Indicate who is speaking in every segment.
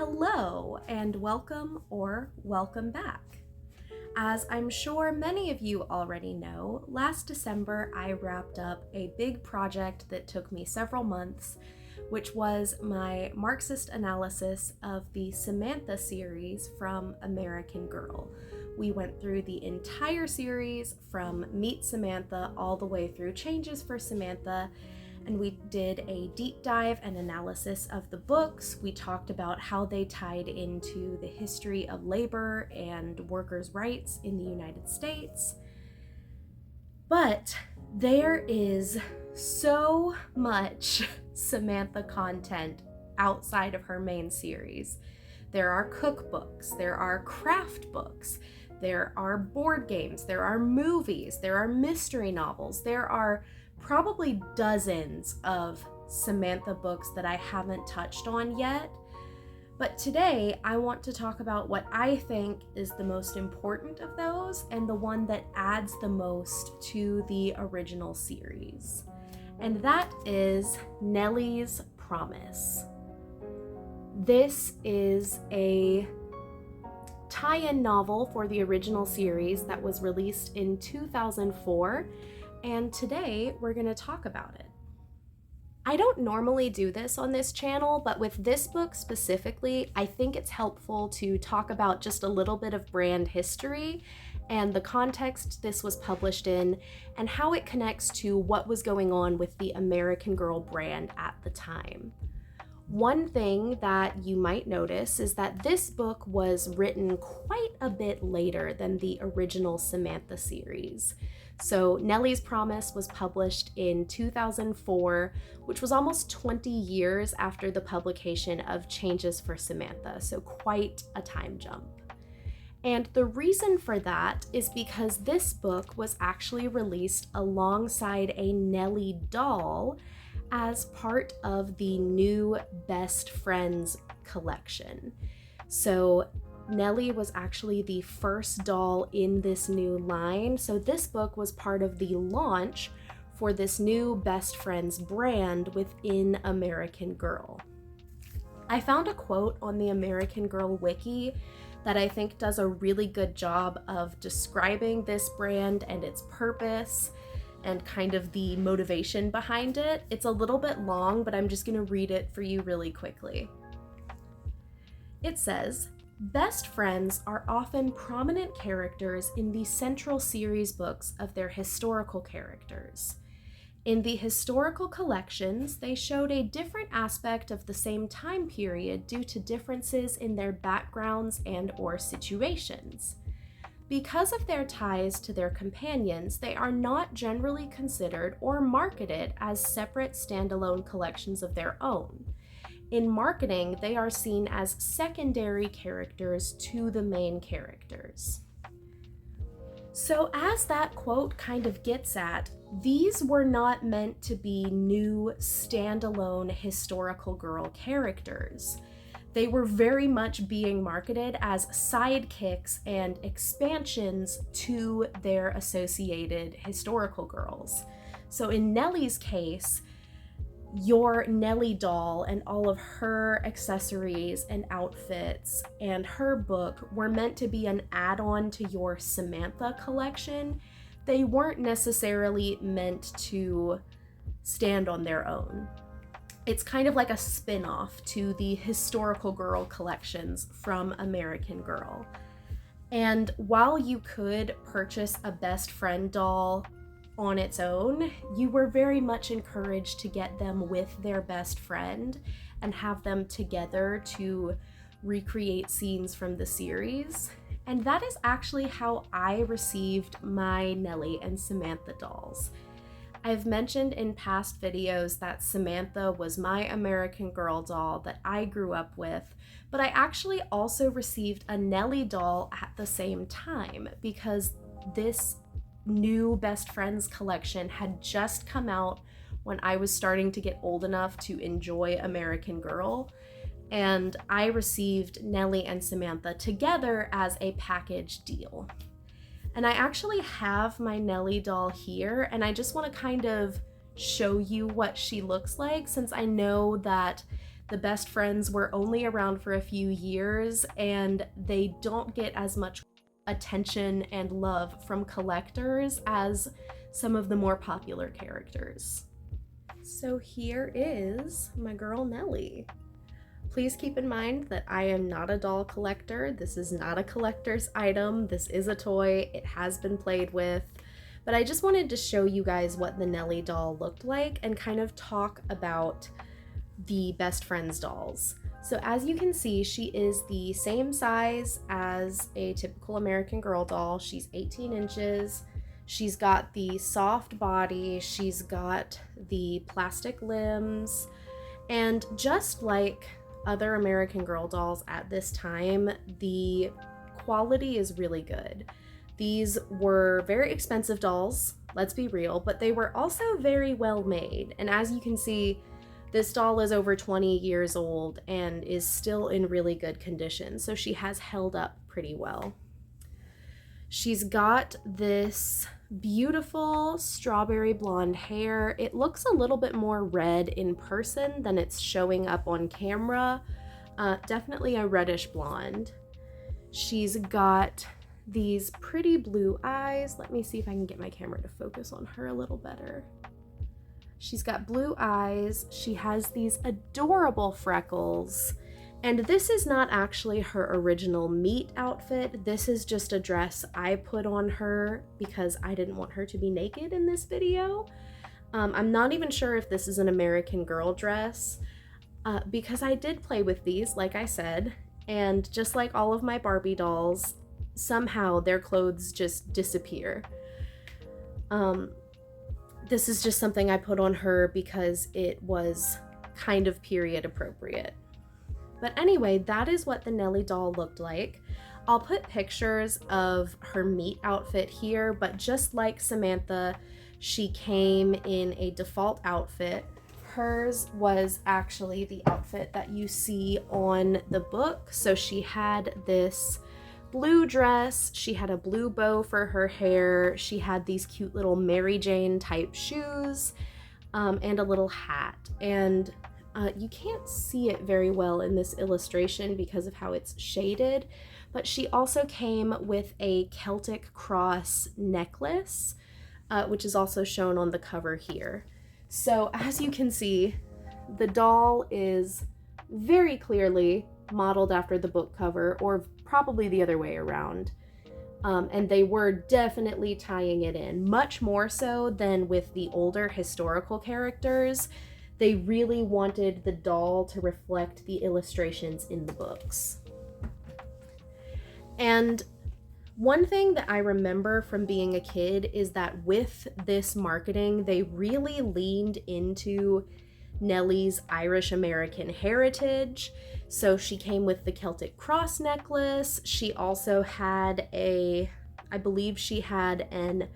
Speaker 1: Hello and welcome or welcome back. As I'm sure many of you already know, last December I wrapped up a big project that took me several months, which was my Marxist analysis of the Samantha series from American Girl. We went through the entire series from Meet Samantha all the way through Changes for Samantha, and we did a deep dive and analysis of the books. We talked about how they tied into the history of labor and workers' rights in the United States. But there is so much Samantha content outside of her main series. There are cookbooks, there are craft books, there are board games, there are movies, there are mystery novels, there are probably dozens of Samantha books that I haven't touched on yet. But today I want to talk about what I think is the most important of those and the one that adds the most to the original series. And that is Nellie's Promise. This is a tie-in novel for the original series that was released in 2004. And today we're going to talk about it. I don't normally do this on this channel, but with this book specifically, I think it's helpful to talk about just a little bit of brand history and the context this was published in and how it connects to what was going on with the American Girl brand at the time. One thing that you might notice is that this book was written quite a bit later than the original Samantha series. So Nellie's Promise was published in 2004, which was almost 20 years after the publication of Changes for Samantha, so quite a time jump. And the reason for that is because this book was actually released alongside a Nellie doll as part of the new Best Friends collection. So Nellie was actually the first doll in this new line, so this book was part of the launch for this new Best Friends brand within American Girl. I found a quote on the American Girl wiki that I think does a really good job of describing this brand and its purpose and kind of the motivation behind it. It's a little bit long, but I'm just going to read it for you really quickly. It says, "Best friends are often prominent characters in the central series books of their historical characters. In the historical collections, they showed a different aspect of the same time period due to differences in their backgrounds and/or situations. Because of their ties to their companions, they are not generally considered or marketed as separate standalone collections of their own. In marketing, they are seen as secondary characters to the main characters." So as that quote kind of gets at, these were not meant to be new standalone historical girl characters. They were very much being marketed as sidekicks and expansions to their associated historical girls. So in Nellie's case, your Nellie doll and all of her accessories and outfits and her book were meant to be an add-on to your Samantha collection. They weren't necessarily meant to stand on their own. It's kind of like a spin-off to the historical girl collections from American Girl. And while you could purchase a best friend doll on its own, you were very much encouraged to get them with their best friend and have them together to recreate scenes from the series. And that is actually how I received my Nellie and Samantha dolls. I've mentioned in past videos that Samantha was my American Girl doll that I grew up with, but I actually also received a Nellie doll at the same time because this new Best Friends collection had just come out when I was starting to get old enough to enjoy American Girl, and I received Nellie and Samantha together as a package deal. And I actually have my Nellie doll here, and I just want to kind of show you what she looks like, since I know that the best friends were only around for a few years, and they don't get as much attention and love from collectors as some of the more popular characters. So here is my girl Nellie. Please keep in mind that I am not a doll collector. This is not a collector's item. This is a toy. It has been played with. But I just wanted to show you guys what the Nellie doll looked like and kind of talk about the best friends dolls. So as you can see, she is the same size as a typical American Girl doll. She's 18 inches. She's got the soft body. She's got the plastic limbs. And just like other American Girl dolls at this time, the quality is really good. These were very expensive dolls, let's be real, but they were also very well made. And as you can see, this doll is over 20 years old and is still in really good condition, so she has held up pretty well. She's got this beautiful strawberry blonde hair. It looks a little bit more red in person than it's showing up on camera. Definitely a reddish blonde. She's got these pretty blue eyes. Let me see if I can get my camera to focus on her a little better. She's got blue eyes. She has these adorable freckles. And this is not actually her original meet outfit. This is just a dress I put on her because I didn't want her to be naked in this video. I'm not even sure if this is an American Girl dress because I did play with these, like I said, and just like all of my Barbie dolls, somehow their clothes just disappear. This is just something I put on her because it was kind of period appropriate. But anyway, that is what the Nellie doll looked like. I'll put pictures of her meet outfit here, but just like Samantha, she came in a default outfit. Hers was actually the outfit that you see on the book. So she had this blue dress, she had a blue bow for her hair, she had these cute little Mary Jane type shoes, and a little hat. And you can't see it very well in this illustration because of how it's shaded, but she also came with a Celtic cross necklace, which is also shown on the cover here. So as you can see, the doll is very clearly modeled after the book cover, or probably the other way around. And they were definitely tying it in, much more so than with the older historical characters. They really wanted the doll to reflect the illustrations in the books. And one thing that I remember from being a kid is that with this marketing, they really leaned into Nellie's Irish American heritage. So she came with the Celtic cross necklace. She also had I believe she had an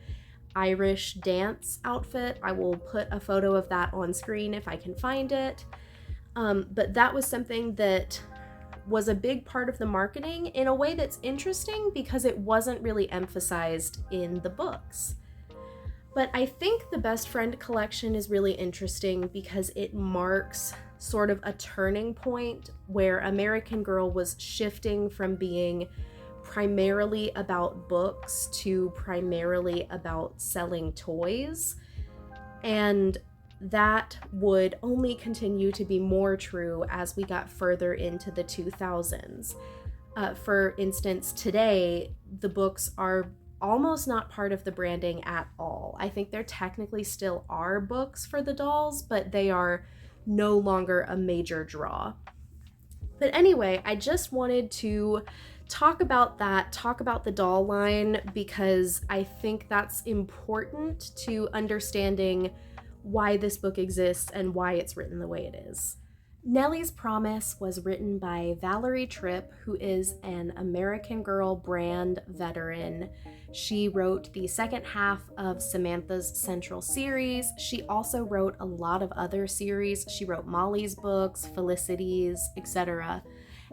Speaker 1: Irish dance outfit. I will put a photo of that on screen if I can find it. But that was something that was a big part of the marketing in a way that's interesting because it wasn't really emphasized in the books. But I think the Best Friend collection is really interesting because it marks sort of a turning point where American Girl was shifting from being primarily about books to primarily about selling toys. And that would only continue to be more true as we got further into the 2000s. For instance, today, the books are almost not part of the branding at all. I think there technically still are books for the dolls, but they are no longer a major draw. But anyway, I just wanted to talk about that, talk about the doll line, because I think that's important to understanding why this book exists and why it's written the way it is. Nellie's Promise was written by Valerie Tripp, who is an American Girl brand veteran. She wrote the second half of Samantha's Central series. She also wrote a lot of other series. She wrote Molly's books, Felicity's, etc.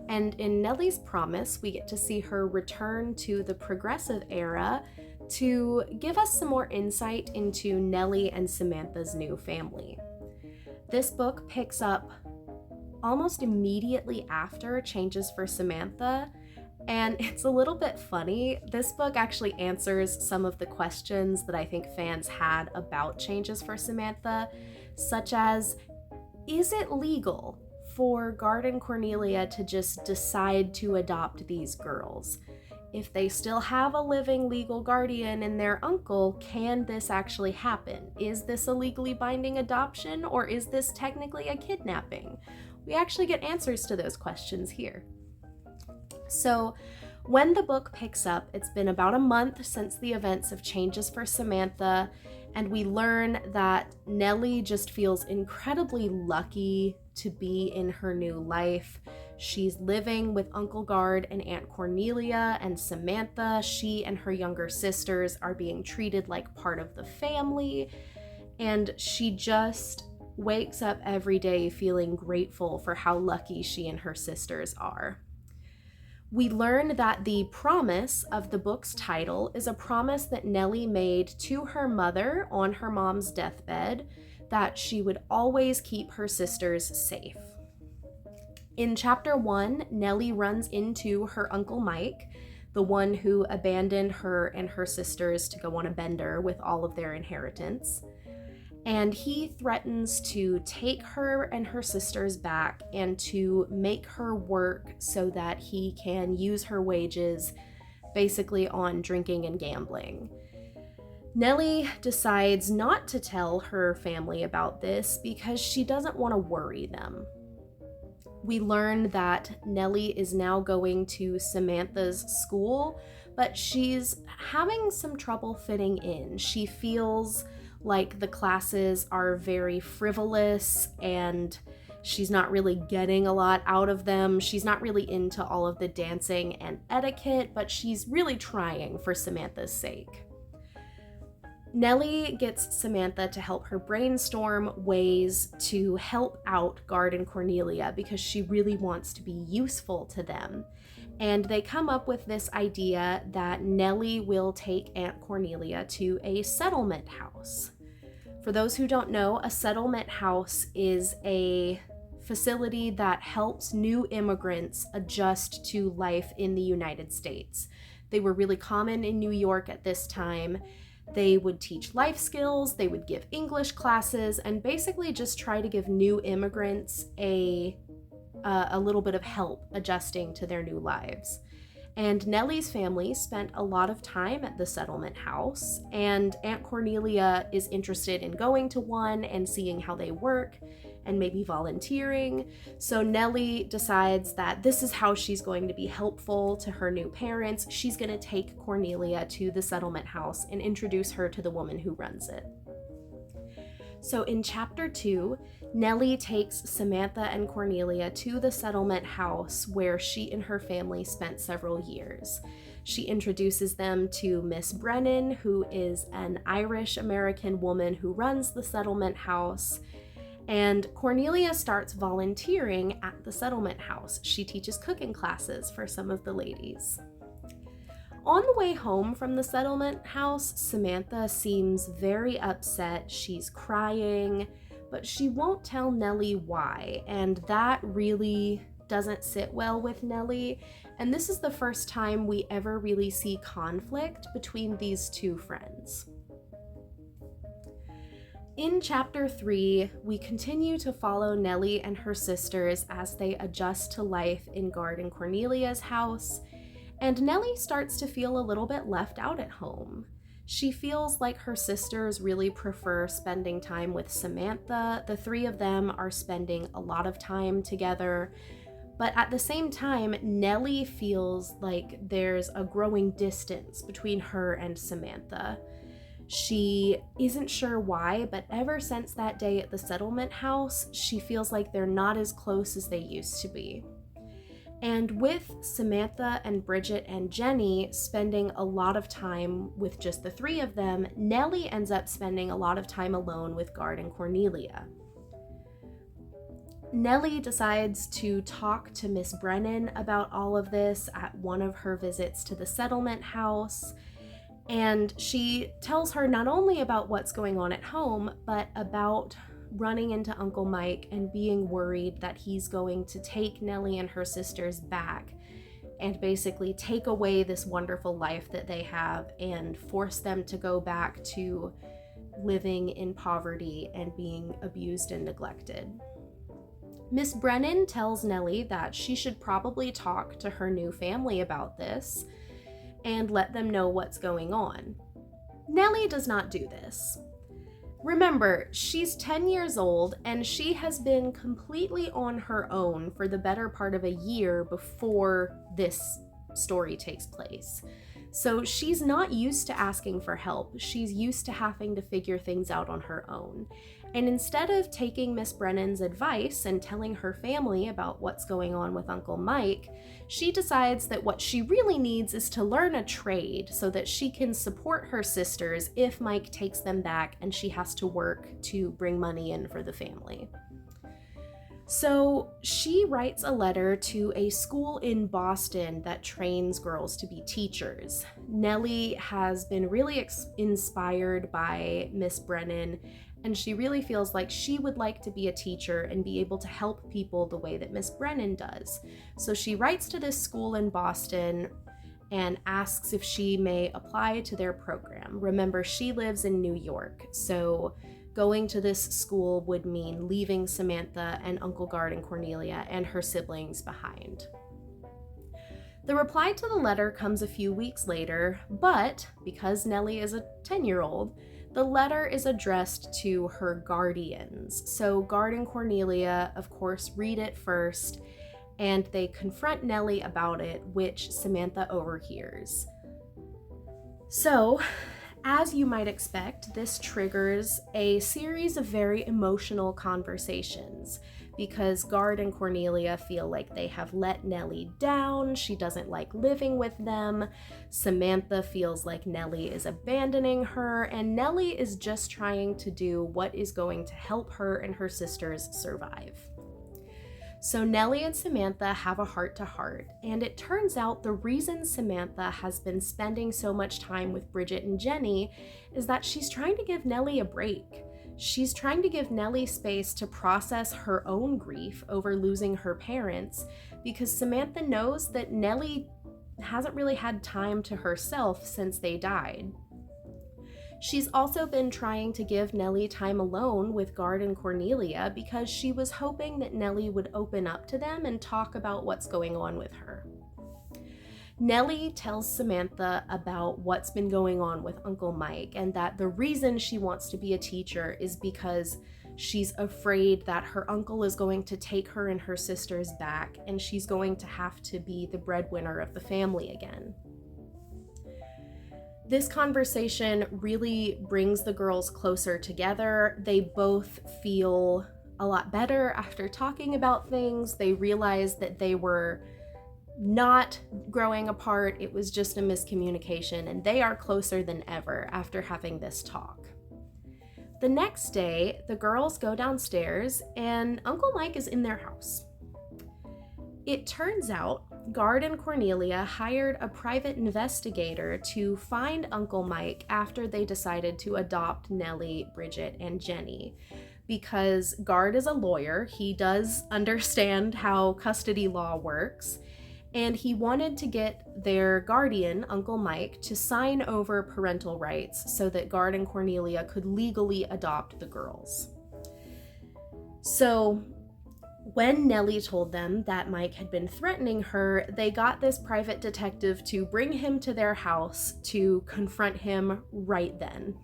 Speaker 1: And in Nellie's Promise, we get to see her return to the progressive era to give us some more insight into Nellie and Samantha's new family. This book picks up almost immediately after Changes for Samantha. And it's a little bit funny. This book actually answers some of the questions that I think fans had about Changes for Samantha, such as, is it legal for Guard and Cornelia to just decide to adopt these girls? If they still have a living legal guardian in their uncle, can this actually happen? Is this a legally binding adoption, or is this technically a kidnapping? We actually get answers to those questions here. So when the book picks up, it's been about a month since the events of Changes for Samantha, and we learn that Nellie just feels incredibly lucky to be in her new life. She's living with Uncle Guard and Aunt Cornelia and Samantha. She and her younger sisters are being treated like part of the family, and she just wakes up every day feeling grateful for how lucky she and her sisters are. We learn that the promise of the book's title is a promise that Nellie made to her mother on her mom's deathbed, that she would always keep her sisters safe. In chapter 1, Nellie runs into her Uncle Mike, the one who abandoned her and her sisters to go on a bender with all of their inheritance. And he threatens to take her and her sisters back and to make her work so that he can use her wages basically on drinking and gambling. Nellie decides not to tell her family about this because she doesn't want to worry them. We learn that Nellie is now going to Samantha's school, but she's having some trouble fitting in. She feels like the classes are very frivolous and she's not really getting a lot out of them. She's not really into all of the dancing and etiquette, but she's really trying for Samantha's sake. Nellie gets Samantha to help her brainstorm ways to help out Guard and Cornelia because she really wants to be useful to them. And they come up with this idea that Nellie will take Aunt Cornelia to a settlement house. For those who don't know, a settlement house is a facility that helps new immigrants adjust to life in the United States. They were really common in New York at this time. They would teach life skills, they would give English classes, and basically just try to give new immigrants a little bit of help adjusting to their new lives. And Nellie's family spent a lot of time at the settlement house, and Aunt Cornelia is interested in going to one and seeing how they work and maybe volunteering. So Nellie decides that this is how she's going to be helpful to her new parents. She's going to take Cornelia to the settlement house and introduce her to the woman who runs it. So in chapter 2, Nellie takes Samantha and Cornelia to the settlement house where she and her family spent several years. She introduces them to Miss Brennan, who is an Irish-American woman who runs the settlement house. And Cornelia starts volunteering at the settlement house. She teaches cooking classes for some of the ladies. On the way home from the settlement house, Samantha seems very upset. She's crying, but she won't tell Nellie why, and that really doesn't sit well with Nellie. And this is the first time we ever really see conflict between these two friends. In chapter 3, we continue to follow Nellie and her sisters as they adjust to life in Guard and Cornelia's house, and Nellie starts to feel a little bit left out at home. She feels like her sisters really prefer spending time with Samantha. The three of them are spending a lot of time together, but at the same time, Nellie feels like there's a growing distance between her and Samantha. She isn't sure why, but ever since that day at the settlement house, she feels like they're not as close as they used to be. And with Samantha and Bridget and Jenny spending a lot of time with just the three of them, Nellie ends up spending a lot of time alone with Guard and Cornelia. Nellie decides to talk to Miss Brennan about all of this at one of her visits to the settlement house. And she tells her not only about what's going on at home, but about running into Uncle Mike and being worried that he's going to take Nellie and her sisters back and basically take away this wonderful life that they have and force them to go back to living in poverty and being abused and neglected. Miss Brennan tells Nellie that she should probably talk to her new family about this and let them know what's going on. Nellie does not do this. Remember, she's 10 years old and she has been completely on her own for the better part of a year before this story takes place. So she's not used to asking for help. She's used to having to figure things out on her own. And instead of taking Miss Brennan's advice and telling her family about what's going on with Uncle Mike, she decides that what she really needs is to learn a trade so that she can support her sisters if Mike takes them back and she has to work to bring money in for the family. So she writes a letter to a school in Boston that trains girls to be teachers. Nellie has been really inspired by Miss Brennan, and she really feels like she would like to be a teacher and be able to help people the way that Miss Brennan does. So she writes to this school in Boston and asks if she may apply to their program. Remember, she lives in New York, so going to this school would mean leaving Samantha and Uncle Gard and Cornelia and her siblings behind. The reply to the letter comes a few weeks later, but because Nellie is a 10-year-old, the letter is addressed to her guardians. So Gard and Cornelia, of course, read it first, and they confront Nellie about it, which Samantha overhears. So, as you might expect, this triggers a series of very emotional conversations because Gard and Cornelia feel like they have let Nellie down. She doesn't like living with them. Samantha feels like Nellie is abandoning her, and Nellie is just trying to do what is going to help her and her sisters survive. So Nellie and Samantha have a heart-to-heart, and it turns out the reason Samantha has been spending so much time with Bridget and Jenny is that she's trying to give Nellie a break. She's trying to give Nellie space to process her own grief over losing her parents, because Samantha knows that Nellie hasn't really had time to herself since they died. She's also been trying to give Nellie time alone with Gard and Cornelia because she was hoping that Nellie would open up to them and talk about what's going on with her. Nellie tells Samantha about what's been going on with Uncle Mike and that the reason she wants to be a teacher is because she's afraid that her uncle is going to take her and her sisters back and she's going to have to be the breadwinner of the family again. This conversation really brings the girls closer together. They both feel a lot better after talking about things. They realize that they were not growing apart. It was just a miscommunication, and they are closer than ever after having this talk. The next day, the girls go downstairs and Uncle Mike is in their house. It turns out Gard and Cornelia hired a private investigator to find Uncle Mike after they decided to adopt Nellie, Bridget, and Jenny. Because Gard is a lawyer, he does understand how custody law works, and he wanted to get their guardian, Uncle Mike, to sign over parental rights so that Gard and Cornelia could legally adopt the girls. So when Nellie told them that Mike had been threatening her, they got this private detective to bring him to their house to confront him right then.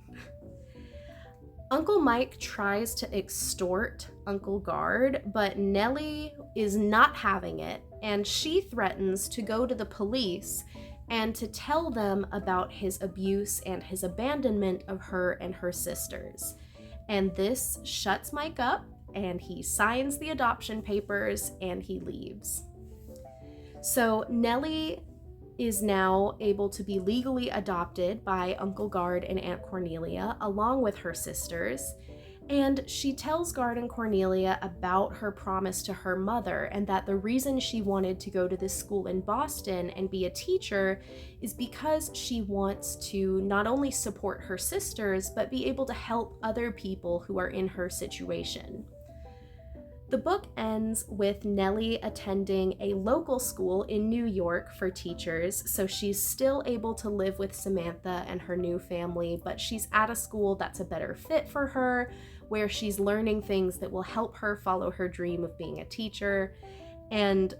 Speaker 1: Uncle Mike tries to extort Uncle Gard, but Nellie is not having it, and she threatens to go to the police and to tell them about his abuse and his abandonment of her and her sisters. And this shuts Mike up, and he signs the adoption papers and he leaves. So Nellie is now able to be legally adopted by Uncle Gard and Aunt Cornelia along with her sisters, And she tells Gard and Cornelia about her promise to her mother, and that the reason she wanted to go to this school in Boston and be a teacher is because she wants to not only support her sisters, but be able to help other people who are in her situation. The book ends with Nellie attending a local school in New York for teachers, so she's still able to live with Samantha and her new family, but she's at a school that's a better fit for her, where she's learning things that will help her follow her dream of being a teacher. And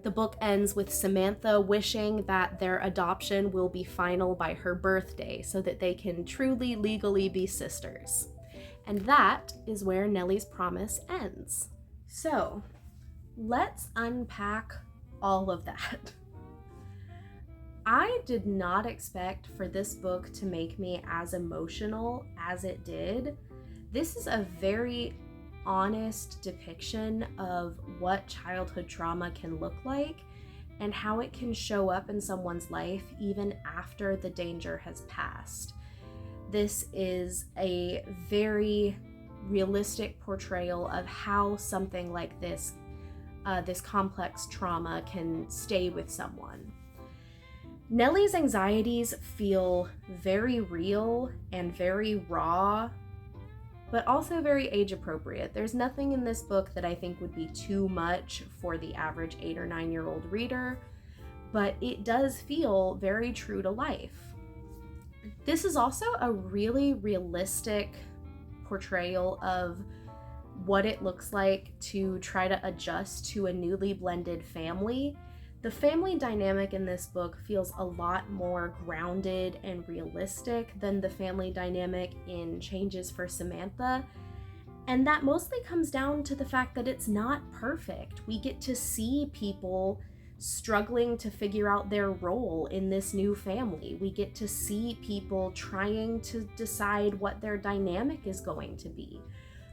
Speaker 1: the book ends with Samantha wishing that their adoption will be final by her birthday so that they can truly legally be sisters. And that is where Nellie's promise ends. So, let's unpack all of that. I did not expect for this book to make me as emotional as it did. This is a very honest depiction of what childhood trauma can look like and how it can show up in someone's life even after the danger has passed. This is a very realistic portrayal of how something like this, this complex trauma can stay with someone. Nellie's anxieties feel very real and very raw, but also very age appropriate. There's nothing in this book that I think would be too much for the average 8 or 9-year-old reader, but it does feel very true to life. This is also a really realistic portrayal of what it looks like to try to adjust to a newly blended family. The family dynamic in this book feels a lot more grounded and realistic than the family dynamic in Changes for Samantha. And that mostly comes down to the fact that it's not perfect. We get to see people struggling to figure out their role in this new family. We get to see people trying to decide what their dynamic is going to be.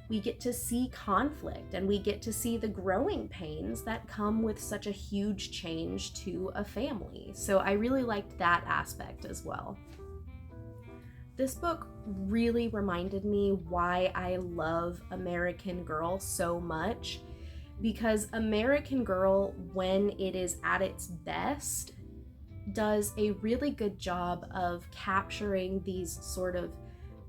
Speaker 1: We get to see conflict, and we get to see the growing pains that come with such a huge change to a family. So I really liked that aspect as well. This book really reminded me why I love American Girl so much, because American Girl, when it is at its best, does a really good job of capturing these sort of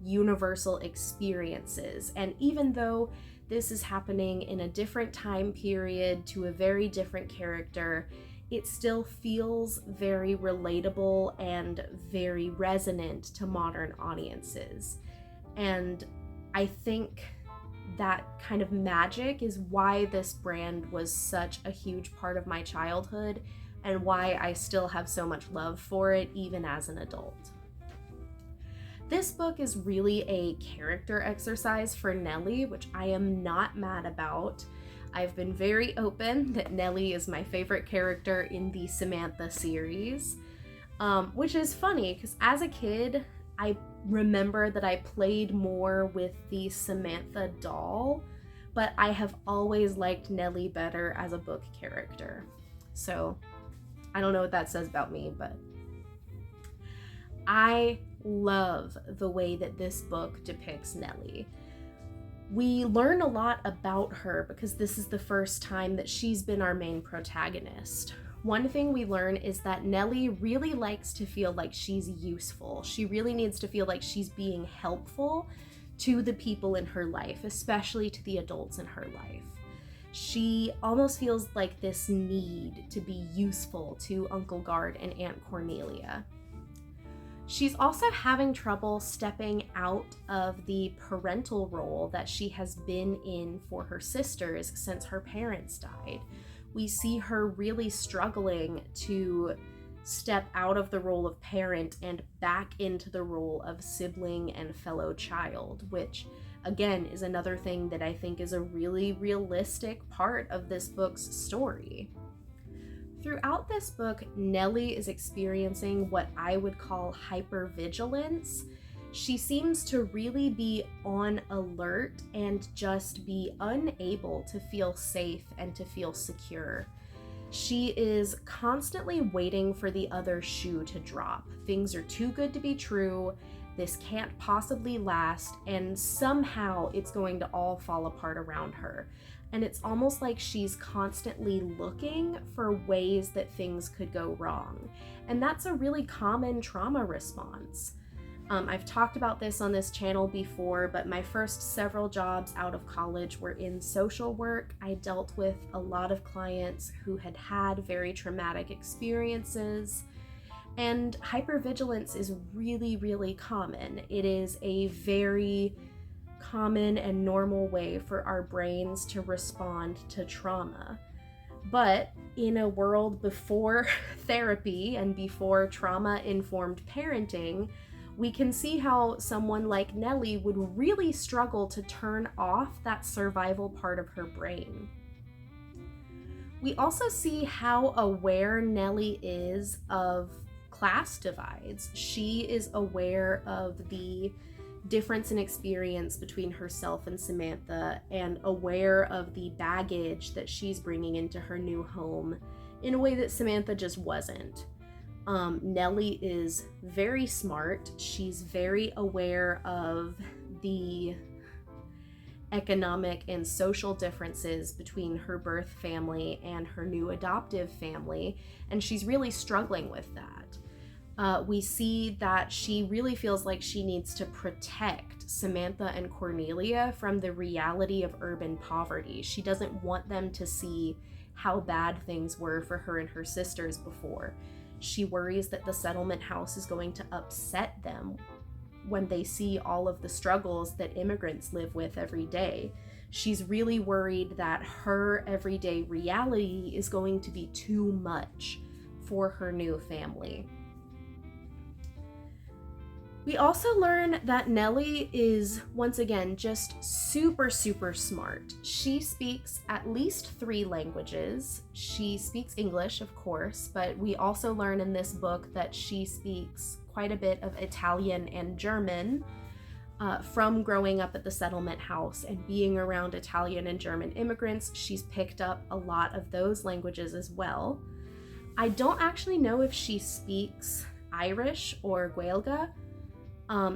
Speaker 1: universal experiences. And even though this is happening in a different time period to a very different character, it still feels very relatable and very resonant to modern audiences. And I think that kind of magic is why this brand was such a huge part of my childhood and why I still have so much love for it even as an adult. This book is really a character exercise for Nellie, which I am not mad about. I've been very open that Nellie is my favorite character in the Samantha series, which is funny because as a kid, I remember that I played more with the Samantha doll, but I have always liked Nellie better as a book character. So I don't know what that says about me, but I love the way that this book depicts Nellie. We learn a lot about her because this is the first time that she's been our main protagonist. One thing we learn is that Nellie really likes to feel like she's useful. She really needs to feel like she's being helpful to the people in her life, especially to the adults in her life. She almost feels like this need to be useful to Uncle Gard and Aunt Cornelia. She's also having trouble stepping out of the parental role that she has been in for her sisters since her parents died. We see her really struggling to step out of the role of parent and back into the role of sibling and fellow child, which again is another thing that I think is a really realistic part of this book's story. Throughout this book, Nellie is experiencing what I would call hypervigilance. She seems to really be on alert and just be unable to feel safe and to feel secure. She is constantly waiting for the other shoe to drop. Things are too good to be true. this can't possibly last, and somehow it's going to all fall apart around her. And it's almost like she's constantly looking for ways that things could go wrong. And that's a really common trauma response. I've talked about this on this channel before, but my first several jobs out of college were in social work. I dealt with a lot of clients who had had very traumatic experiences, and hypervigilance is really, really common. It is a very common and normal way for our brains to respond to trauma. But in a world before therapy and before trauma-informed parenting, we can see how someone like Nellie would really struggle to turn off that survival part of her brain. We also see how aware Nellie is of class divides. She is aware of the difference in experience between herself and Samantha, and aware of the baggage that she's bringing into her new home in a way that Samantha just wasn't. Nellie is very smart. She's very aware of the economic and social differences between her birth family and her new adoptive family, and she's really struggling with that. We see that she really feels like she needs to protect Samantha and Cornelia from the reality of urban poverty. She doesn't want them to see how bad things were for her and her sisters before. She worries that the settlement house is going to upset them when they see all of the struggles that immigrants live with every day. She's really worried that her everyday reality is going to be too much for her new family. We also learn that Nellie is, once again, just super, super smart. She speaks at least 3 languages. She speaks English, of course, but we also learn in this book that she speaks quite a bit of Italian and German from growing up at the settlement house and being around Italian and German immigrants. She's picked up a lot of those languages as well. I don't actually know if she speaks Irish or Gaeilge.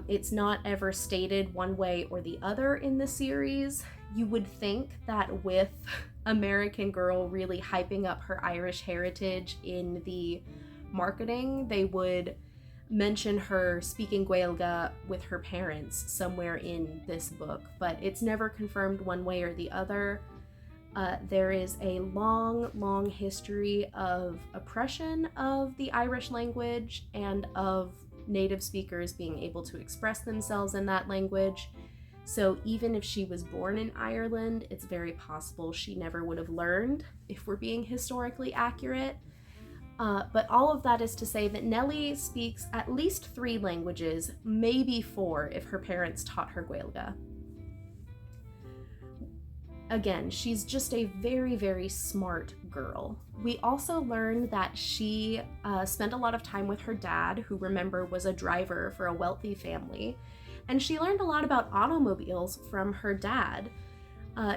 Speaker 1: It's not ever stated one way or the other in the series. You would think that with American Girl really hyping up her Irish heritage in the marketing, they would mention her speaking Gaeilge with her parents somewhere in this book, but it's never confirmed one way or the other. There is a long, long history of oppression of the Irish language and of native speakers being able to express themselves in that language. So even if she was born in Ireland, it's very possible she never would have learned, if we're being historically accurate. But all of that is to say that Nellie speaks at least 3 languages, maybe 4 if her parents taught her Gaeilge. Again, she's just a very, very smart girl. We also learn that she spent a lot of time with her dad, who, remember, was a driver for a wealthy family, and she learned a lot about automobiles from her dad.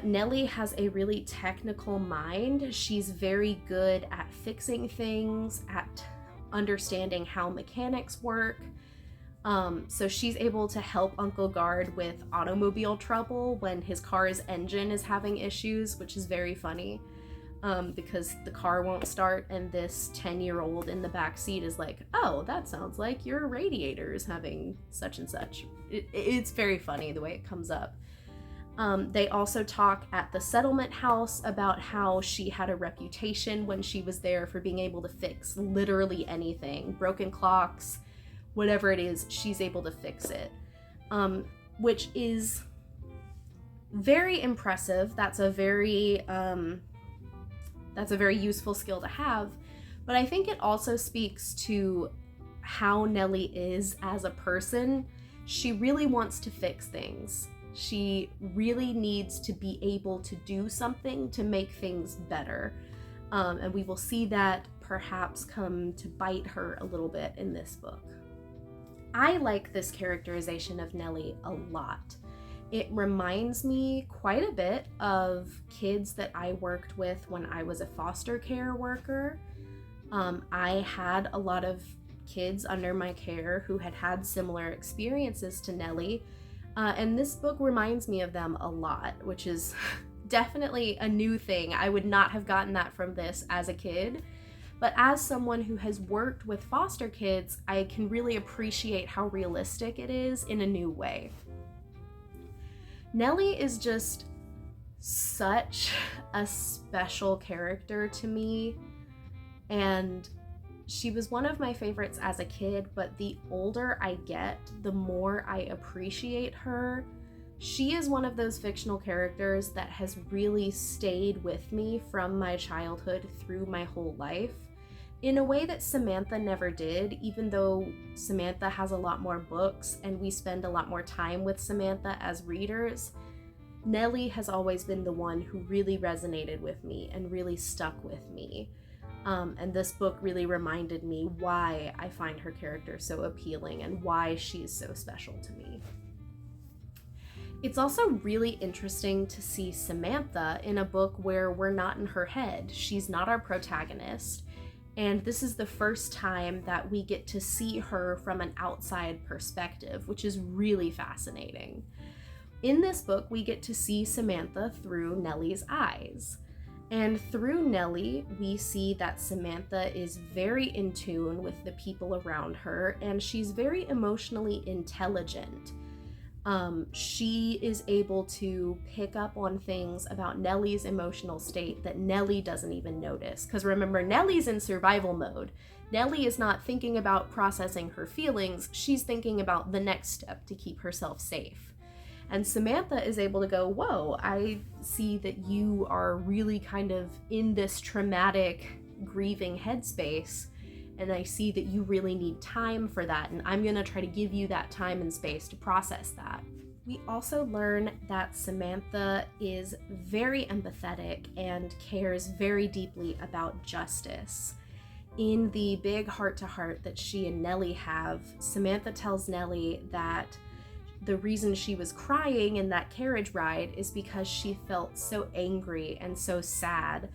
Speaker 1: Nellie has a really technical mind. She's very good at fixing things, at understanding how mechanics work. So she's able to help Uncle Guard with automobile trouble when his car's engine is having issues, which is very funny, because the car won't start and this 10-year-old in the back seat is like, oh, that sounds like your radiator is having such and such. It's very funny the way it comes up. They also talk at the settlement house about how she had a reputation when she was there for being able to fix literally anything, broken clocks, whatever it is, she's able to fix it, which is very impressive. That's a very useful skill to have, but I think it also speaks to how Nellie is as a person. She really wants to fix things. She really needs to be able to do something to make things better, and we will see that perhaps come to bite her a little bit in this book. I like this characterization of Nellie a lot. It reminds me quite a bit of kids that I worked with when I was a foster care worker. I had a lot of kids under my care who had had similar experiences to Nellie, and this book reminds me of them a lot, which is definitely a new thing. I would not have gotten that from this as a kid, but as someone who has worked with foster kids, I can really appreciate how realistic it is in a new way. Nellie is just such a special character to me, and she was one of my favorites as a kid, but the older I get, the more I appreciate her. She is one of those fictional characters that has really stayed with me from my childhood through my whole life, in a way that Samantha never did, even though Samantha has a lot more books and we spend a lot more time with Samantha as readers. Nellie has always been the one who really resonated with me and really stuck with me. And this book really reminded me why I find her character so appealing and why she's so special to me. It's also really interesting to see Samantha in a book where we're not in her head. She's not our protagonist, and this is the first time that we get to see her from an outside perspective, which is really fascinating. In this book, we get to see Samantha through Nellie's eyes. And through Nellie, we see that Samantha is very in tune with the people around her, and she's very emotionally intelligent. She is able to pick up on things about Nellie's emotional state that Nellie doesn't even notice. Because remember, Nellie's in survival mode. Nellie is not thinking about processing her feelings, she's thinking about the next step to keep herself safe. And Samantha is able to go, whoa, I see that you are really kind of in this traumatic, grieving headspace, and I see that you really need time for that, and I'm gonna try to give you that time and space to process that. We also learn that Samantha is very empathetic and cares very deeply about justice. In the big heart-to-heart that she and Nellie have, Samantha tells Nellie that the reason she was crying in that carriage ride is because she felt so angry and so sad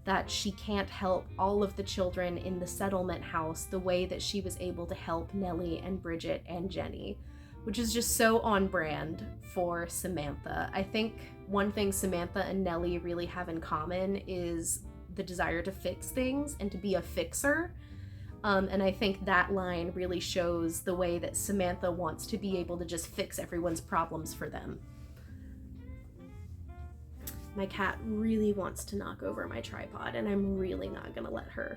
Speaker 1: that she can't help all of the children in the settlement house the way that she was able to help Nellie and Bridget and Jenny, which is just so on brand for Samantha. I think one thing Samantha and Nellie really have in common is the desire to fix things and to be a fixer. And I think that line really shows the way that Samantha wants to be able to just fix everyone's problems for them. My cat really wants to knock over my tripod, and I'm really not gonna let her.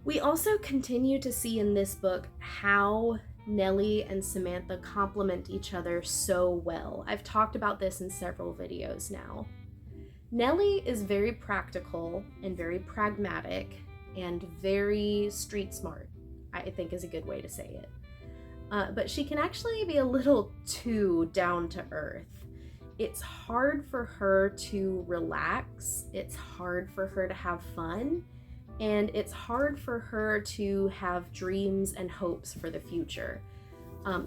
Speaker 1: We also continue to see in this book how Nellie and Samantha complement each other so well. I've talked about this in several videos now. Nellie is very practical and very pragmatic and very street smart, I think is a good way to say it. But she can actually be a little too down to earth. It's hard for her to relax, it's hard for her to have fun, and it's hard for her to have dreams and hopes for the future.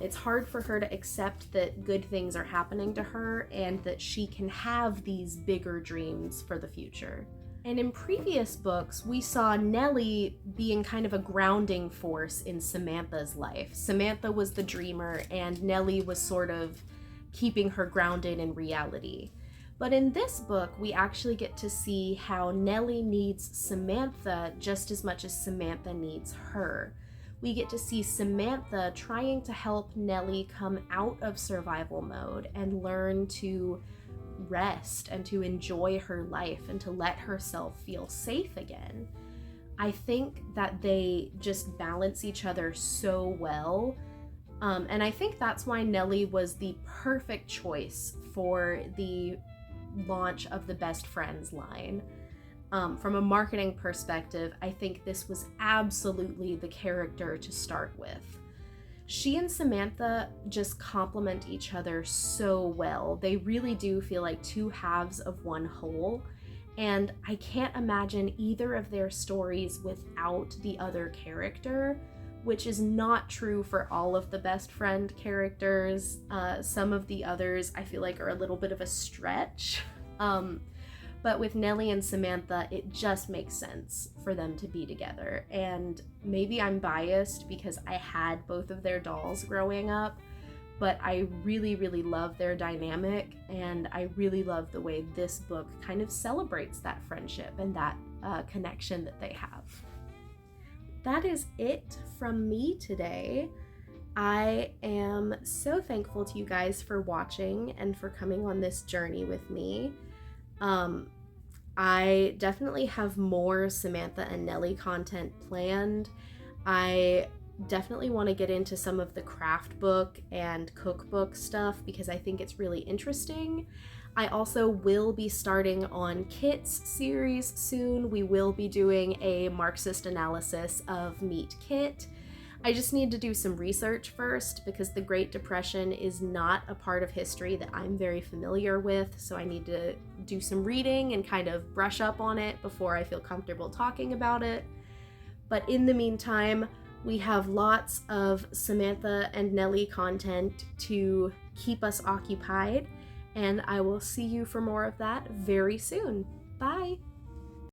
Speaker 1: It's hard for her to accept that good things are happening to her and that she can have these bigger dreams for the future. And in previous books, we saw Nellie being kind of a grounding force in Samantha's life. Samantha was the dreamer, and Nellie was sort of keeping her grounded in reality. But in this book, we actually get to see how Nellie needs Samantha just as much as Samantha needs her. We get to see Samantha trying to help Nellie come out of survival mode and learn to rest and to enjoy her life and to let herself feel safe again. I think that they just balance each other so well. And I think that's why Nellie was the perfect choice for the launch of the Best Friends line. From a marketing perspective, I think this was absolutely the character to start with. She and Samantha just complement each other so well. They really do feel like two halves of one whole, and I can't imagine either of their stories without the other character, which is not true for all of the best friend characters. Some of the others I feel like are a little bit of a stretch. But with Nellie and Samantha, it just makes sense for them to be together. And maybe I'm biased because I had both of their dolls growing up, but I really, really love their dynamic, and I really love the way this book kind of celebrates that friendship and that connection that they have. That is it from me today. I am so thankful to you guys for watching and for coming on this journey with me. I definitely have more Samantha and Nellie content planned. I definitely want to get into some of the craft book and cookbook stuff because I think it's really interesting. I also will be starting on Kit's series soon. We will be doing a Marxist analysis of Meet Kit. I just need to do some research first because the Great Depression is not a part of history that I'm very familiar with, so I need to do some reading and kind of brush up on it before I feel comfortable talking about it. But in the meantime, we have lots of Samantha and Nellie content to keep us occupied, and I will see you for more of that very soon. Bye!